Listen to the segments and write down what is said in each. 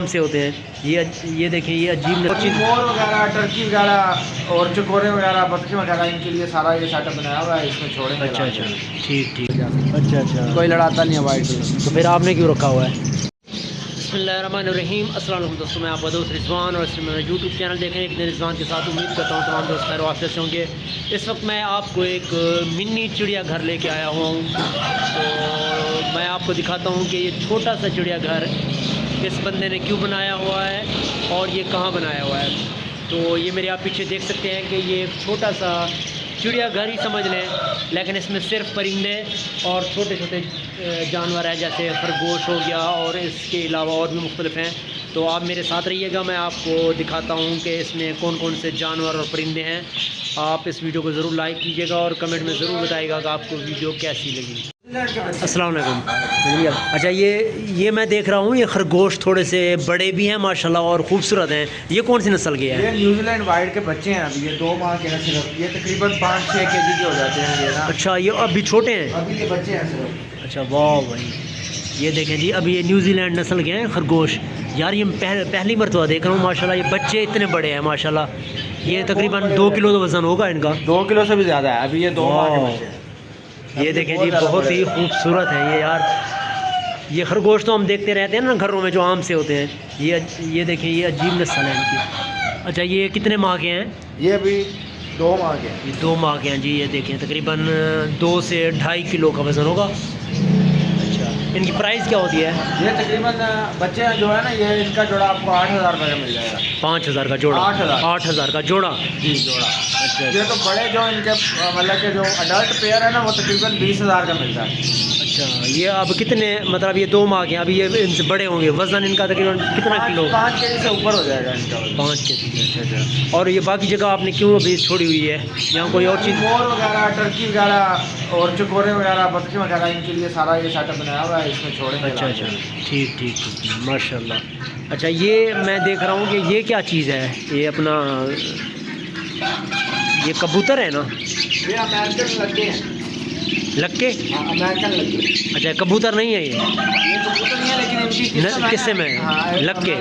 से होते हैं। ये देखिए, ये अजीब मोर वगैरह, टर्की वगैरह और चकोरे वगैरह, बतखें वगैरह, इनके लिए सारा ये सेटअप बनाया हुआ है। इसमें छोड़ेंगे। अच्छा अच्छा, ठीक ठीक, अच्छा, कोई लड़ाता नहीं है वाइट कलर। तो फिर आपने क्यों रखा हुआ है? बिस्मिल्लाहिर्रहमानिर्रहीम, अस्सलाम वालेकुम दोस्तों, मैं आपका दोस्त रिजवान और इसमें मेरा यूट्यूब चैनल देख रहे हैं एक रिजवान के साथ। उम्मीद करता हूँ तमाम दोस्त खैर वाफियत से होंगे। इस वक्त मैं आपको एक मिनी चिड़ियाघर लेके आया हूँ। तो मैं आपको दिखाता हूँ कि ये छोटा सा चिड़ियाघर इस बंदे ने क्यों बनाया हुआ है और ये कहाँ बनाया हुआ है। तो ये मेरे आप पीछे देख सकते हैं कि ये छोटा सा चिड़ियाघर ही समझ लें, लेकिन इसमें सिर्फ परिंदे और छोटे छोटे जानवर हैं, जैसे खरगोश हो गया और इसके अलावा और भी मुख्तलिफ हैं। तो आप मेरे साथ रहिएगा, मैं आपको दिखाता हूँ कि इसमें कौन कौन से जानवर और परिंदे हैं। आप इस वीडियो को ज़रूर लाइक कीजिएगा और कमेंट में ज़रूर बताइएगा कि आपको वीडियो कैसी लगी। अस्सलाम वालेकुम। अच्छा, ये मैं देख रहा हूँ, ये खरगोश थोड़े से बड़े भी हैं माशाल्लाह और ख़ूबसूरत हैं। ये कौन सी नस्ल के हैं? ये न्यूजीलैंड वाइट के बच्चे हैं। अभी ये 2 माह के हैं सिर्फ। ये तकरीबन 5-6 केजी के हो जाते हैं ये ना। अच्छा, ये अभी छोटे हैं? अभी ये बच्चे हैं सिर्फ। अच्छा, वाह भाई, ये देखें जी, अभी ये न्यूजीलैंड नस्ल के हैं खरगोश। यार ये पहली मरतबा देख रहा हूँ माशाल्लाह, ये बच्चे इतने बड़े हैं माशाल्लाह। ये तकरीबन 2 किलो का वज़न होगा इनका। 2 किलो से भी ज़्यादा है। अभी ये 2 माह के बच्चे हैं। ये देखें जी, बहुत ही खूबसूरत है ये यार। ये खरगोश तो हम देखते रहते हैं ना घरों में, जो आम से होते हैं। ये देखें, ये अजीब नस्ल है इनकी। अच्छा, ये कितने माह के हैं? ये अभी 2 माह के हैं। ये 2 माह के हैं जी। ये देखें, तकरीबन 2 से 2.5 किलो का वज़न होगा। अच्छा, इनकी प्राइस क्या होती है? ये तकरीबन बच्चे जो है ना, ये इनका जोड़ा आपको 8,000 रुपये का मिल जाएगा। 5,000 का जोड़ा? 8,000 का जोड़ा जी, जोड़ा। अच्छा, ये तो बड़े जो इनके मतलब के जो अडल्ट पेयर है ना, वो तकरीबन 20,000 का मिलता है। अच्छा, ये अब कितने, मतलब ये 2 माह के हैं, अभी ये इनसे बड़े होंगे। वज़न इनका तकरीबन कितना किलो? 5 केजी से ऊपर हो जाएगा इनका वज़न। 5 केजी। अच्छा। और ये बाकी जगह आपने क्यों अभी छोड़ी हुई है? यहाँ कोई और चीज़? मोर वगैरह, टर्की वगैरह और चकोरे वगैरह, बतखें वगैरह, इनके लिए सारा ये सेटअप बनाया हुआ है। इसमें छोड़ेंगे। अच्छा, ठीक ठीक ठीक, माशाल्लाह। अच्छा, ये मैं देख रहा हूँ कि ये क्या चीज़ है? ये अपना ये कबूतर है ना? ये अमेरिकन लगे हैं। लक्के? अमेरिकन लगे। अच्छा, कबूतर नहीं है ये? कबूतर नहीं है, लेकिन इनकी किस्म है लक्के।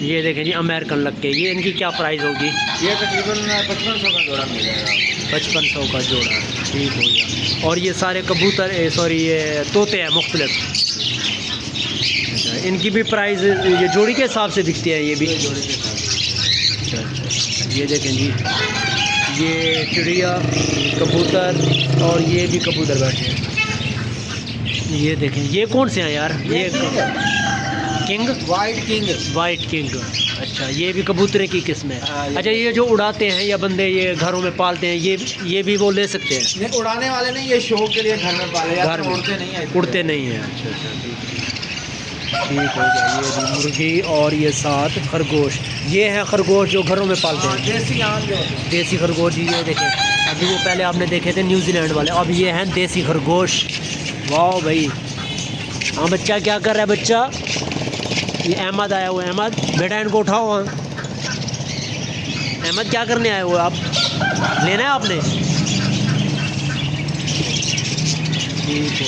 ये देखें जी, अमेरिकन लक्के। ये इनकी क्या प्राइस होगी? ये तकरीबन 5500 का जोड़ा मिल जाएगा। 5500 का जोड़ा, ठीक हो गया। और ये सारे कबूतर, सॉरी, ये तोते हैं मुख्तलिफ। अच्छा, इनकी भी प्राइस ये जोड़ी के हिसाब से दिखती है? ये भी जोड़ी के साथ। अच्छा, ये देखें जी, ये चिड़िया, कबूतर और ये भी कबूतर बैठे हैं। ये देखें, ये कौन से हैं यार? ये किंग, वाइट किंग। अच्छा, ये भी कबूतरे की किस्म है। अच्छा, ये जो उड़ाते हैं या बंदे ये घरों में पालते हैं, ये भी वो ले सकते हैं? नहीं, उड़ाने वाले नहीं, ये शौक के लिए घर में पाले जाते हैं। घर में उड़ते नहीं हैं। अच्छा, ठीक हो गया। ये भी मुर्गी और ये साथ खरगोश। ये है खरगोश जो घरों में पालते हैं, देसी खरगोश। ये देखें, अभी वो पहले आपने देखे थे न्यूजीलैंड वाले, अब ये हैं देसी खरगोश। वाह भाई। हाँ, बच्चा क्या कर रहा है? बच्चा, ये अहमद आया हुआ है। अहमद बेटा, इनको उठाओ। वहाँ अहमद क्या करने आए हो आप? लेना है आपने? ठीक है।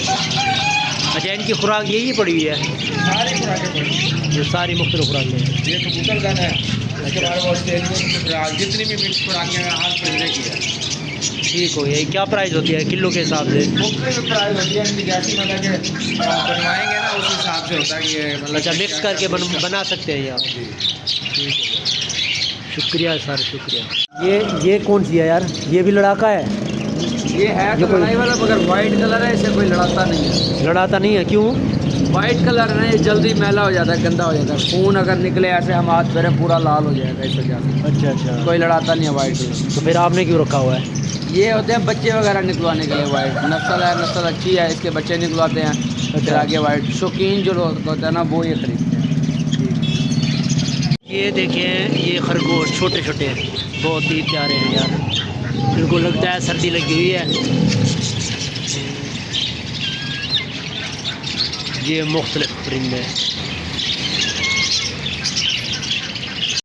अच्छा, इनकी खुराक यही पड़ी हुई है? सारी खुराकें पड़ी हैं। ये सारी मुख्तलिफ खुराकें हैं। ये कबूतर दाना है, उसके बाद वो ऑस्ट्रेलियन की खुराक, जितनी भी मिक्स खुराकें हैं हर परिंदे की है। ठीक हो, ये क्या प्राइस होती है किलो के हिसाब से? मुख्तलिफ प्राइस होती है इनकी, जैसी मतलब कि बनवाएंगे ना उस हिसाब से होता है कि ये मतलब। अच्छा, मिक्स करके बना सकते हैं ये आप? ठीक है, शुक्रिया सर, शुक्रिया। ये कौन सी है यार? ये भी लड़ाका है? ये है तो लड़ाई वाला, मगर वाइट कलर है, इसे कोई लड़ाता नहीं है। लड़ाता नहीं है? क्यों? वाइट कलर है, ये जल्दी मैला हो जाता है, गंदा हो जाता है। खून अगर निकले ऐसे हम हाथ पैर पूरा लाल हो जाएगा इस वजह से। अच्छा, कोई लड़ाता नहीं है वाइट कलर। तो फिर आपने क्यों रखा हुआ है? ये होते हैं बच्चे वगैरह निकलवाने के लिए। वाइट नस्ल है, नस्ल अच्छी है, इसके बच्चे निकलवाते हैं। फिर आगे वाइट शौकीन जो लोग होते हैं ना, वो ये खरीदते हैं। ये देखें, ये खरगोश छोटे छोटे बहुत ही प्यारे हैं यार। इनको लगता है सर्दी लगी हुई है। ये मुख्तलिफ परिंदे हैं।